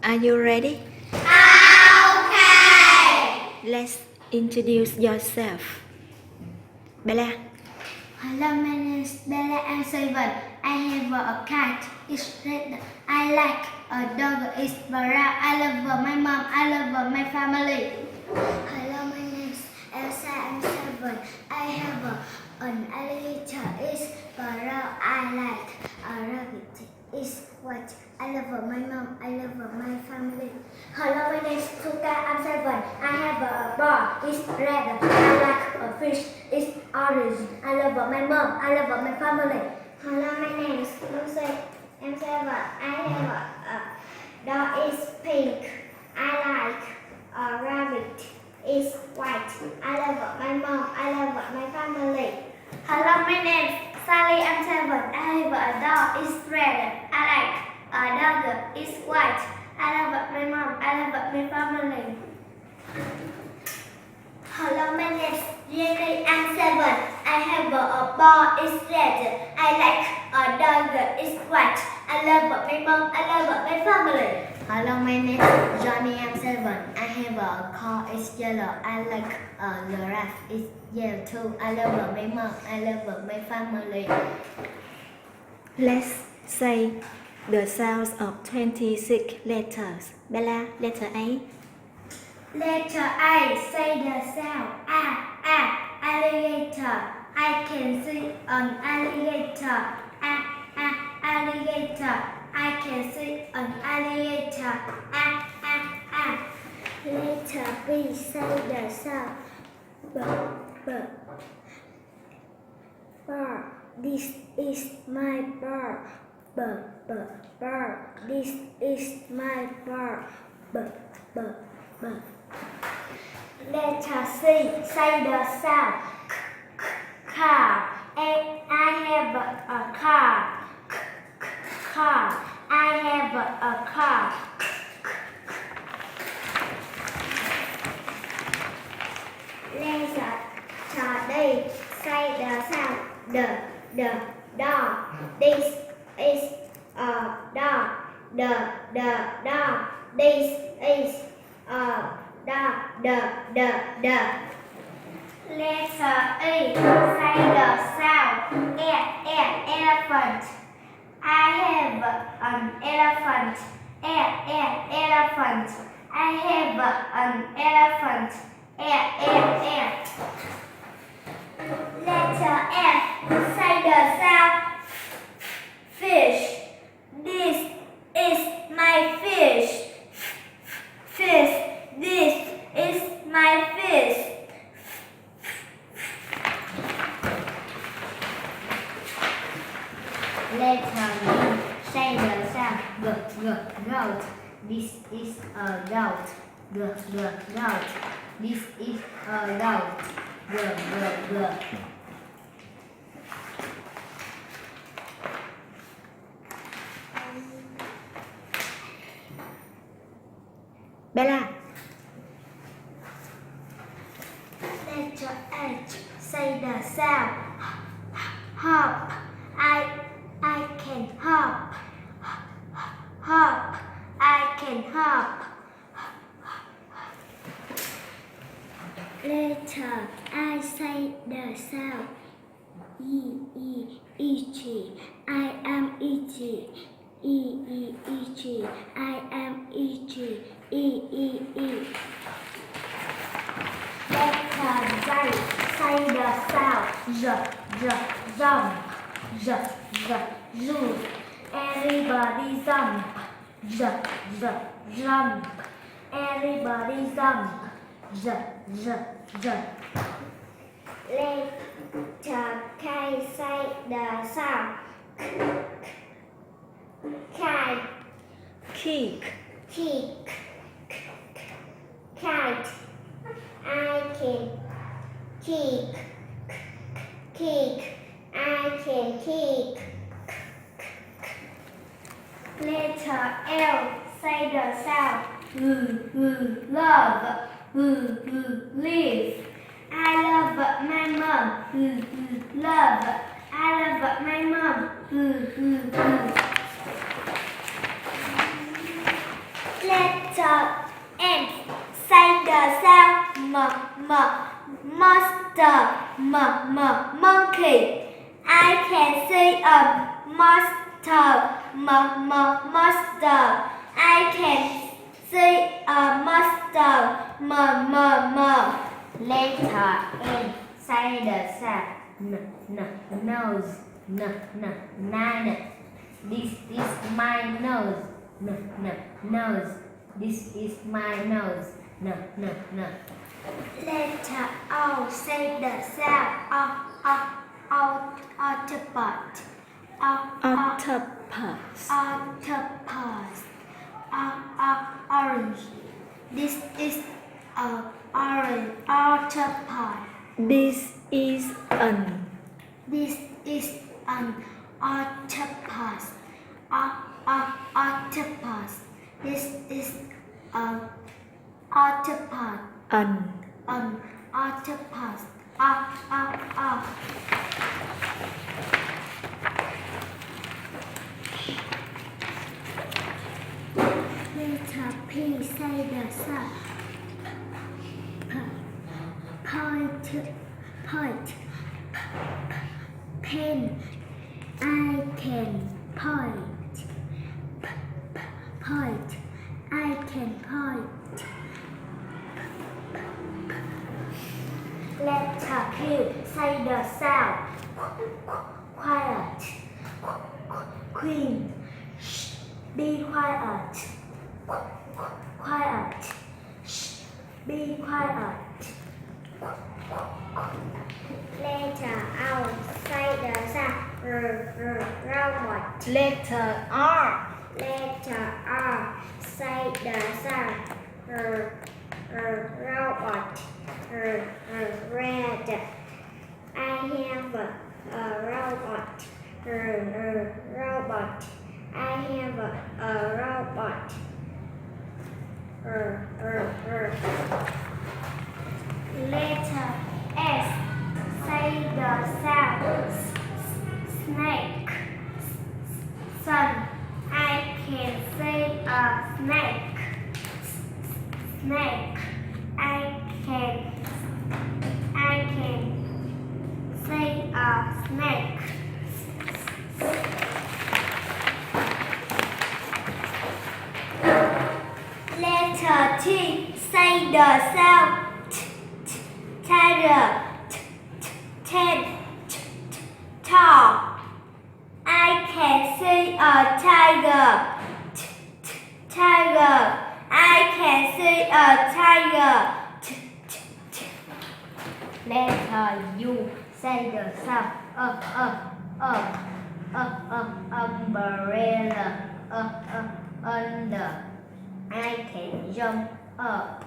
Are you ready? Okay. Let's introduce yourself. Bella. Hello, my name is Bella. I'm 7. I have a cat. It's red. I like a dog. It's brown. I love my mom. I love my family. Hello, my name is Elsa. I'm 7. I have an alligator. It's brown. I like a rabbit. It's white. I love my mom. I love my family. Hello, my name is Suka. I'm 7. I have a ball. It's red. I like a fish. It's orange. I love my mom. I love my family. Hello, my name is Lucy. I'm 7. I have a dog. It's pink. I like a rabbit. It's white. I love my mom. I love my family. Hello, my name is Sally. I'm 7. I have a dog. It's red. I like a dog. It's white. I love my mom. I love my family. Hello, my name is Jenny. I'm 7. I have a ball. It's red. I like a dog. It's white. I love my mom. I love my family. Hello, my name is Johnny. I'm 7. I have a car. It's yellow. I like a giraffe. It's yellow too. I love my mom. I love my family. Let's say the sounds of 26 letters. Bella, letter A. Letter A. Say the sound. Alligator. I can see an alligator. Alligator. I can see an alligator. Letter B. Say the sound. Bird. This is my bird. Bird. This is my bird. Bird. Letter C. Say the sound. Car. I have a car. Car. I have a car. Letter D. Say the sound. The dog. This is a dog. The dog. This is a dog. The. Letter E. Say the sound. Elephant. I have an elephant. Elephant. I have an elephant. Letter F. Say the sound. Fish. This is my fish. Fish. This is my fish. Letter G. Say the sound. Goat. This is a goat. Goat. This is a goat. G. Bella. Letter H. Say the sound. Hop. I can hop. Hop. I can hop. Letter I. Say the sound. Itchy. I am itchy. Itchy. I am itchy. Letter Z. Say the sound. Jump. Zoo. Everybody jump. Jump. Everybody jump. Letter K. Say the sound. Kite. Kite. I can kick. I can kick. Letter L. Say the sound. Love. Live. I love my mom. Love. I love my mom. Letter M. Say the sound monster. Monkey. I can see a monster. Monster. I can see a monster. Letter N. Say the sound nose. Nine. This is my nose. Nose. This is my nose. Letter O. Say the sound octopus. Octopus. Octopus. Orange. This is a orange octopus. This is an This is an octopus. Octopus. This is a octopus. an Octopus. Letter P. Say the sound point. Pen. I can point. Point. I can point. Letter Q. Say the sound quiet. Queen. Shh. Be quiet. Quiet. Shh. Be quiet. Letter O. Say the sound robot. letter R. Letter R. Say the sound robot. Red. I have a robot. Robot. I have a robot. Letter S. Say the sound snake. Sun. I can see a snake. Snake. I can see a snake. Letter T. Say the sound tiger. Tall. I can see a tiger. Tiger. I can see a tiger. Letter U. Say the sound umbrella. Under. I can jump up.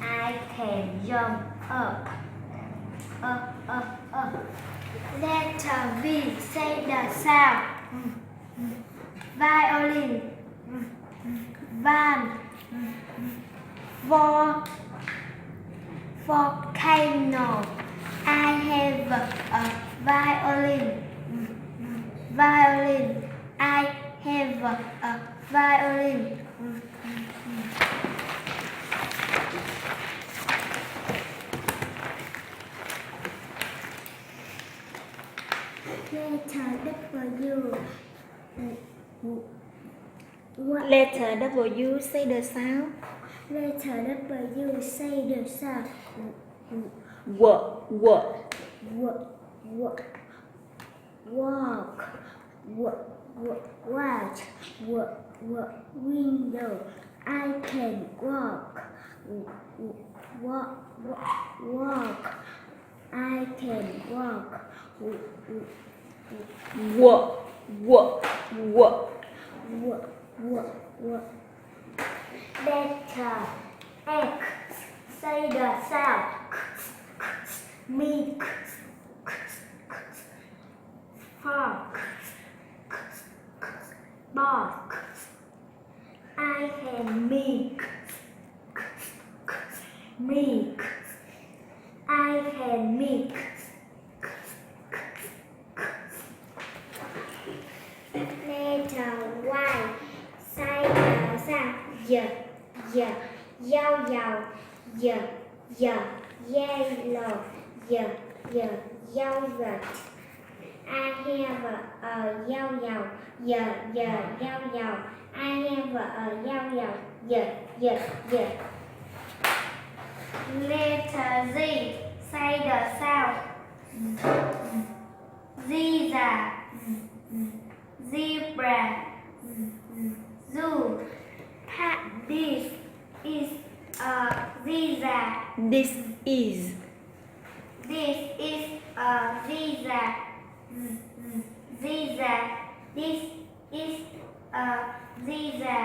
I can jump up. Letter V. Say the sound violin. Van. Volcano. I have a violin. Violin. I have a violin. Letter W. Letter W. Say the sound Letter W. Say the sound walk. walk. Window. I can walk. Walk. I can walk. Walk. Letter X. Say the sound milk. Fork. Bark. I can milk. I can milk. yellow, yogurt. I have a yellow, I have a yellow. Letter Z, say the sound. Zebra, zoo. This is a zebra. This is This is a zebra. Zebra. This is a zebra.